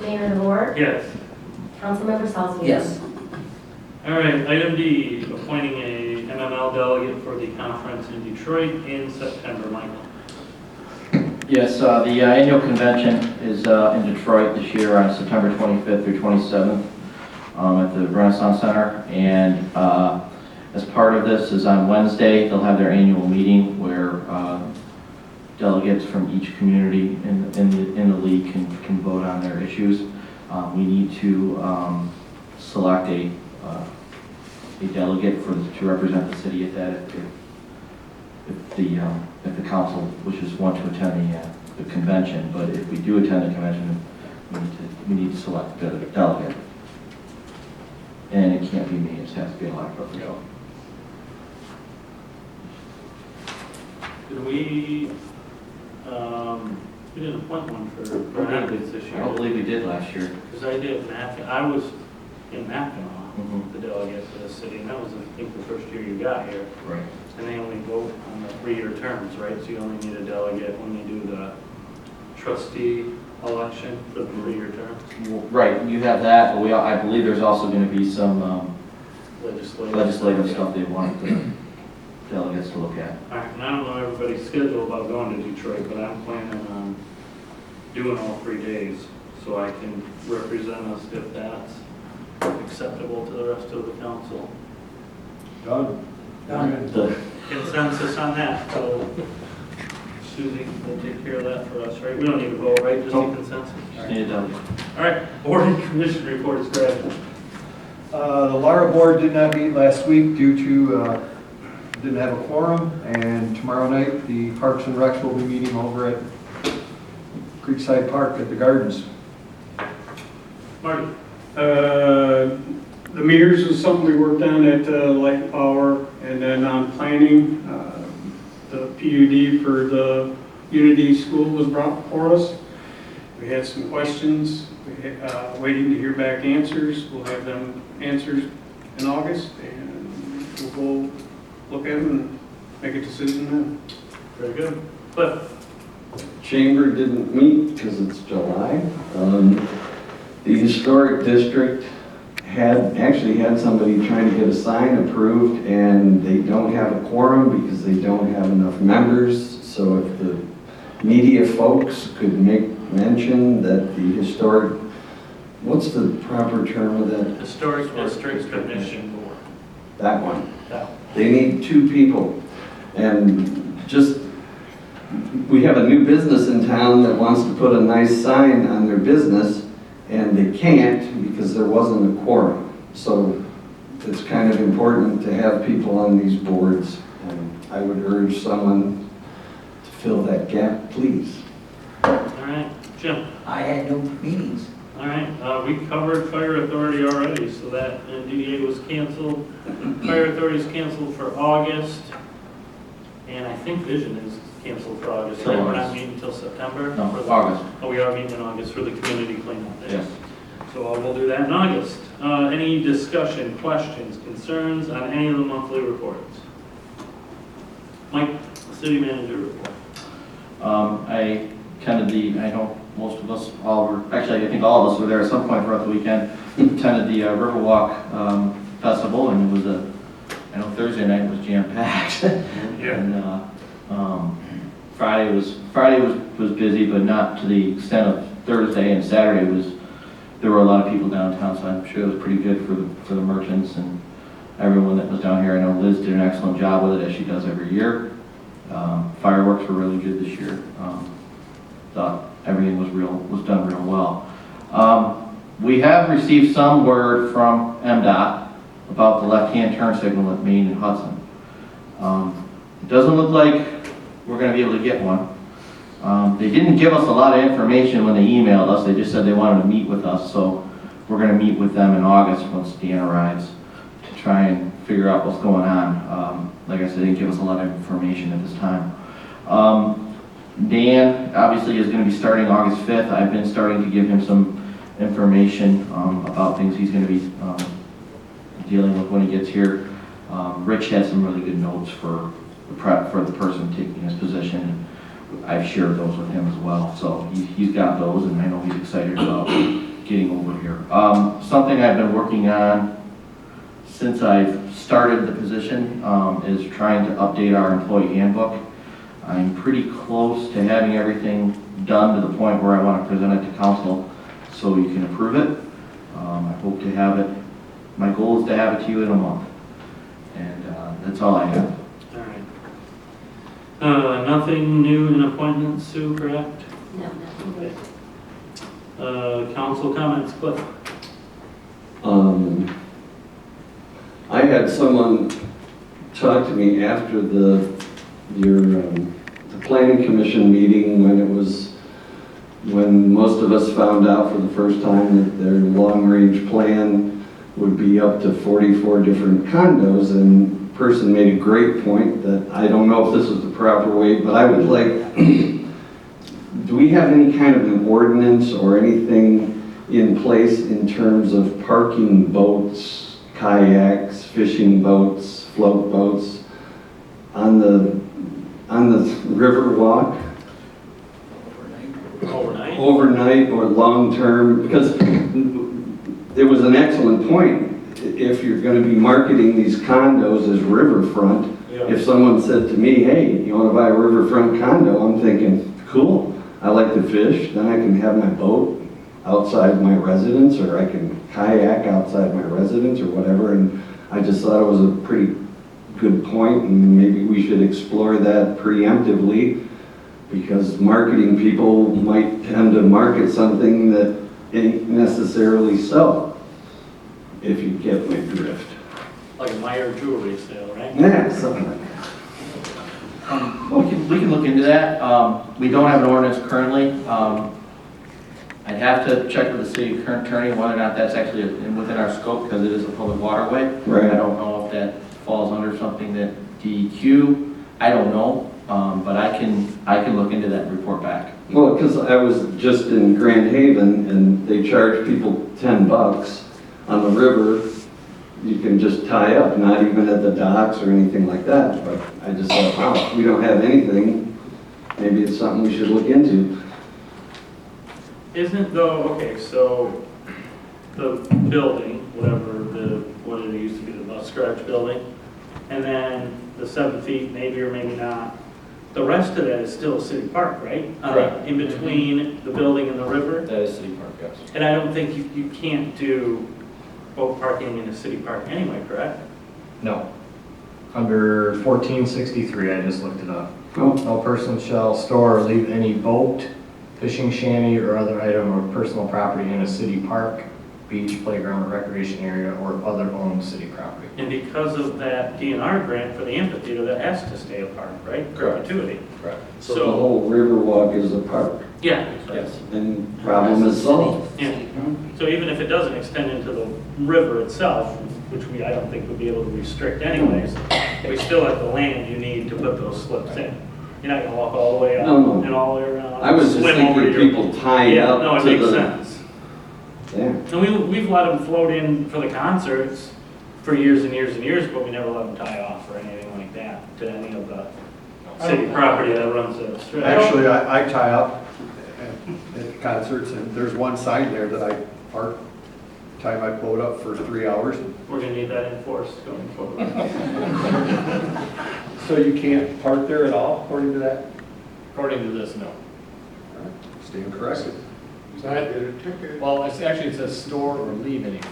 Mayor DeVore, Yes. Councilmember Salzweedl. Yes. All right, item D, appointing a MML delegate for the conference in Detroit in September. Michael. Yes, the annual convention is in Detroit this year on September 25th through 27th at the Renaissance Center. And as part of this is on Wednesday, they'll have their annual meeting where delegates from each community in the league can vote on their issues. We need to select a delegate to represent the city at that if the council wishes one to attend the convention. But if we do attend the convention, we need to select a delegate. And it can't be me, it has to be a elected official. Did we didn't appoint one for delegates this I year? don't believe we did last year. Because I did Mackinac. I was in Mackinac, Mhm. the delegate for the city, and that was, I think, the first year you got here. Right. And they only vote on the 3-year terms, right? So you only need a delegate when you do the trustee election for the 3-year term. Right, you have that, but I believe there's also going to be some legislative stuff they want the delegates to look at. All right, and I don't know everybody's schedule about going to Detroit, but I'm planning on doing all 3 days so I can represent us if that's acceptable to the rest of the council. Done. The- Consensus on that, so Susie will take care of that for us, right? We don't need to vote, right? Just a Nope. consensus? All right. Need a delegate. All right, board and commission reports, Greg. The Lara board did not meet last week due to, didn't have a quorum, and tomorrow night, the Parks and Recs will be meeting over at Creekside Park at the Gardens. Marty? The meters is something we worked on at Light and Power, and then on planning, the PUD for the Unity School was brought before us. We had some questions, waiting to hear back answers. We'll have them answers in August, and we'll go look at them and make a decision then. Very good. Cliff? Chamber didn't meet because it's July. The historic district actually had somebody trying to get a sign approved, and they don't have a quorum because they don't have enough members. So if the media folks could make mention that the historic, what's the proper term of that? Historic District Commission Board. That one. That one. They need 2 people. And just, we have a new business in town that wants to put a nice sign on their business, and they can't because there wasn't a quorum. So it's kind of important to have people on these boards, and I would urge someone to fill that gap, please. All right, Jim? I had no meetings. All right, we covered fire authority already, so that DDA was canceled. Fire authority is canceled for August, and I think vision is canceled for August. Till Right? We're not August. meeting until September? No, For the- August. Oh, we are meeting in August for the community cleanup day. Yes. So we'll do that in August. Any discussion, questions, concerns on any of the monthly reports? Mike, city manager report. I know most of us all were, actually I think all of us were there at some point throughout the weekend, attended the Riverwalk Festival, and it was I know Thursday night was jam-packed. Yeah. And Friday was busy, but not to the extent of Thursday, and Saturday there were a lot of people downtown, so I'm sure it was pretty good for the merchants and everyone that was down here. I know Liz did an excellent job with it, as she does every year. Fireworks were really good this year. Thought everything was done real well. We have received some word from MDOT about the left-hand turn signal at Main and Hudson. It doesn't look like we're going to be able to get one. They didn't give us a lot of information when they emailed us. They just said they wanted to meet with us, so we're going to meet with them in August once Dan arrives to try and figure out what's going on. Like I said, they didn't give us a lot of information at this time. Dan obviously is going to be starting August 5th. I've been starting to give him some information about things he's going to be dealing with when he gets here. Rich had some really good notes for the person taking his position, and I've shared those with him as well. So he's got those, and I know he's excited about getting over here. Something I've been working on since I've started the position is trying to update our employee handbook. I'm pretty close to having everything done to the point where I want to present it to council so you can approve it. I hope to have it, my goal is to have it to you in a month. And that's all I have. All right. Nothing new in appointments, Sue, correct? No, nothing good. Council comments, Cliff? I had someone talk to me after the planning commission meeting when most of us found out for the first time that their long-range plan would be up to 44 different condos, and the person made a great point that I don't know if this is the proper way, but I would like, do we have any kind of an ordinance or anything in place in terms of parking boats, kayaks, fishing boats, float boats on the river walk? Overnight or long-term, because it was an excellent point. If you're going to be marketing these condos as riverfront, if someone said to me, hey, you want to buy a riverfront condo, I'm thinking, cool, I like to fish, then I can have my boat outside my residence, or I can kayak outside my residence or whatever, and I just thought it was a pretty good point, and maybe we should explore that preemptively, because marketing people might tend to market something that ain't necessarily so, if you get my drift. Like a Meyer jewelry sale, right? Yeah, something like that. We can look into that. We don't have an ordinance currently. I'd have to check with the city current attorney whether or not that's actually within our scope, because it is a public waterway. Right. I don't know if that falls under something that DEQ, I don't know. But I can look into that and report back. Well, because I was just in Grand Haven, and they charge people $10 on the river. You can just tie up, not even at the docks or anything like that. But I just thought, wow, if we don't have anything, maybe it's something we should look into. Isn't though, okay, so the building, what it used to be, the bus garage building, and then the 7 feet, maybe or maybe not, the rest of that is still a city park, right? Correct. In between the building and the river? That is City Park, yes. And I don't think you can't do boat parking in a city park anyway, correct? No. Under 1463, I just looked it up. Oh, No person shall store or leave any boat, fishing shanty, or other item or personal property in a city park, beach, playground, or recreation area, or other owned city property. And because of that DNR grant for the amphitheater, that has to stay a park, right? Correct. Perpetuity. Correct. so the whole river walk is a park, Yeah. Yes. and problem is solved. Yeah. So even if it doesn't extend into the river itself, which I don't think we'd be able to restrict anyways, we still have the land you need to put those slips in. You're not gonna walk all the way up No. and all the way around. I was just swim over thinking your- people tying Yeah, up no, it to makes the, sense. yeah. And we've let them float in for the concerts for years and years and years, but we never let them tie off or anything like that to any of the city property that runs that strip. Actually, I tie up at concerts, and there's one sign there that I park, tie my boat up for 3 hours. We're gonna need that enforced going forward. So you can't park there at all, according to that? According to this, no. Stand corrected. Well, it says store or leave any boat.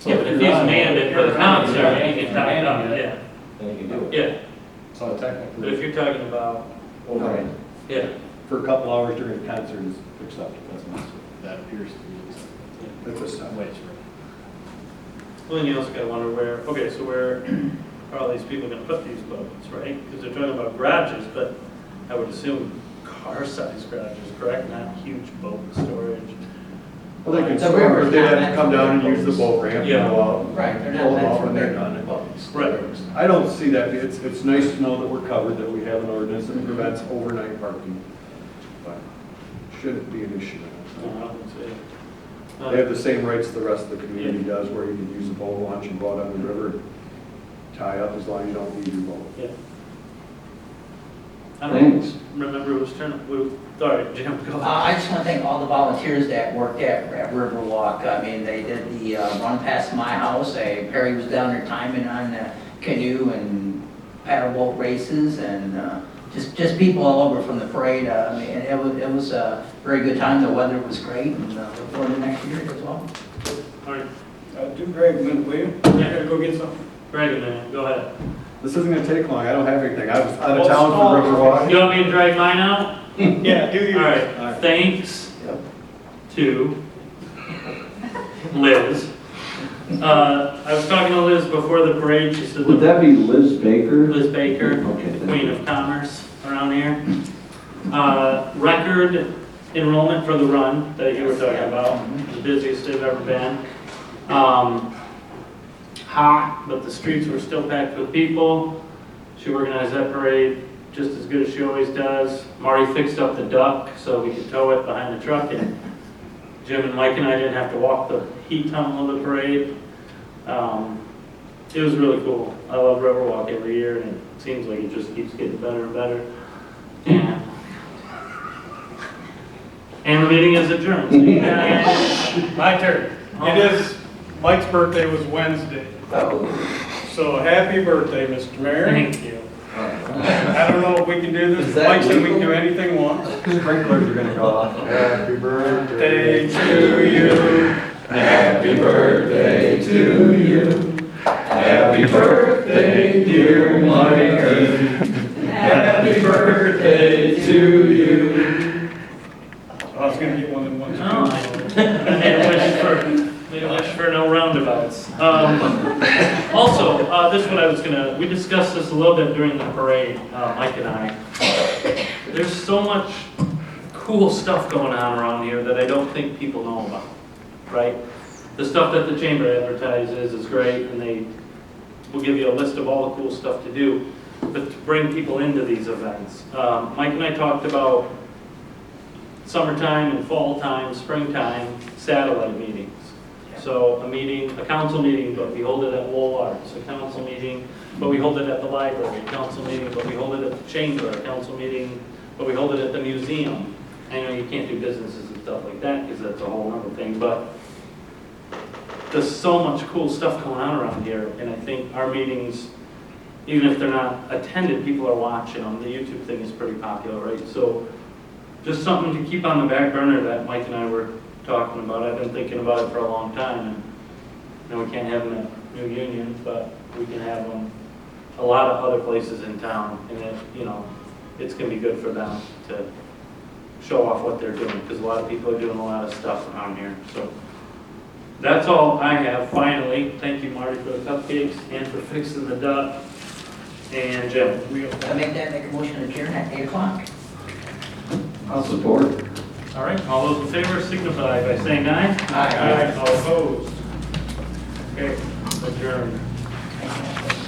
So Yeah, but if he's you're on- manned it for the concert, you can tie it up, yeah. Then you can do it. Yeah, So but technically, if you're talking about, overnight, yeah, For a couple hours during the concert is acceptable. that appears to be acceptable. That's a stop. Wait, well, then you also gotta wonder where, okay, so where are all these people gonna put these boats, right? Because they're talking about garages, but I would assume car-sized garages, correct? Not huge boat storage. Well, they can The swim, river's but they have not to come down and use the boat ramp and Yeah. go out. Right, they're Pull not them meant out for when they're big done. boats. Right. I don't see that, it's nice to know that we're covered, that we have an ordinance that prevents overnight parking. But shouldn't be an issue. I don't see. They have the same rights the rest of the community does, where you can use a boat launch and go out on the river, tie up as long as you don't need your boat. Yeah. I don't Thanks. remember whose turn, Sorry, Jim, go ahead. I just want to thank all the volunteers that worked at Riverwalk. I mean, they did the run past my house. Perry was down there timing on the canoe and paddle boat races, and just people all over from the parade. I mean, it was a very good time. The weather was great, and look forward to next year as well. All right, Do Greg a minute, will you? I gotta go get something. Greg, a minute, go ahead. This isn't gonna take long, I don't have anything, I was out of Well, town small. for Riverwalk. You want me to drag mine out? Yeah, do you? All right, thanks to Liz. I was talking to Liz before the parade, she said. Would that be Liz Baker? Liz Baker, Okay, thank Queen you. of Commerce around here. Record enrollment for the run that you were talking about, the busiest they've ever been. Hot, but the streets were still packed with people. She organized that parade just as good as she always does. Marty fixed up the duck so we could tow it behind the truck, and Jim and Mike and I didn't have to walk the heat tunnel of the parade. It was really cool. I love Riverwalk every year, and it seems like it just keeps getting better and better. And the meeting is adjourned. So you guys- My turn. It is, Mike's birthday was Wednesday. So happy birthday, Mr. Mayor. Thank you. I don't know if we can do Is this. that Mike said we legal? can do anything once. Sprinklers are gonna go off. Happy Birthday to you. Happy birthday to you. Happy birthday, dear Mikey. Happy birthday to you. I was gonna get one in one. No, I made a wish for no roundabouts. Also, this is what I was gonna, we discussed this a little bit during the parade, Mike and I. There's so much cool stuff going on around here that I don't think people know about, right? The stuff that the chamber advertises is great, and they will give you a list of all the cool stuff to do, but to bring people into these events. Mike and I talked about summertime and fall time, springtime, satellite meetings. So a council meeting, but we hold it at Lowell Arts, a council meeting, but we hold it at the library, a council meeting, but we hold it at the chamber, a council meeting, but we hold it at the museum. I know you can't do businesses and stuff like that, because that's a whole other thing, but there's so much cool stuff going on around here, and I think our meetings, even if they're not attended, people are watching them. The YouTube thing is pretty popular, right? So just something to keep on the back burner that Mike and I were talking about. I've been thinking about it for a long time, and you know, we can't have them at New Union, but we can have them a lot of other places in town, and it, you know, it's gonna be good for them to show off what they're doing, because a lot of people are doing a lot of stuff around here. So that's all I have. Finally, thank you, Marty, for the cupcakes and for fixing the duck. And Jim. I make a motion to adjourn at 8 o'clock. I'll support. All right, all those in favor signify by saying aye. Aye. All opposed? Okay, adjourned.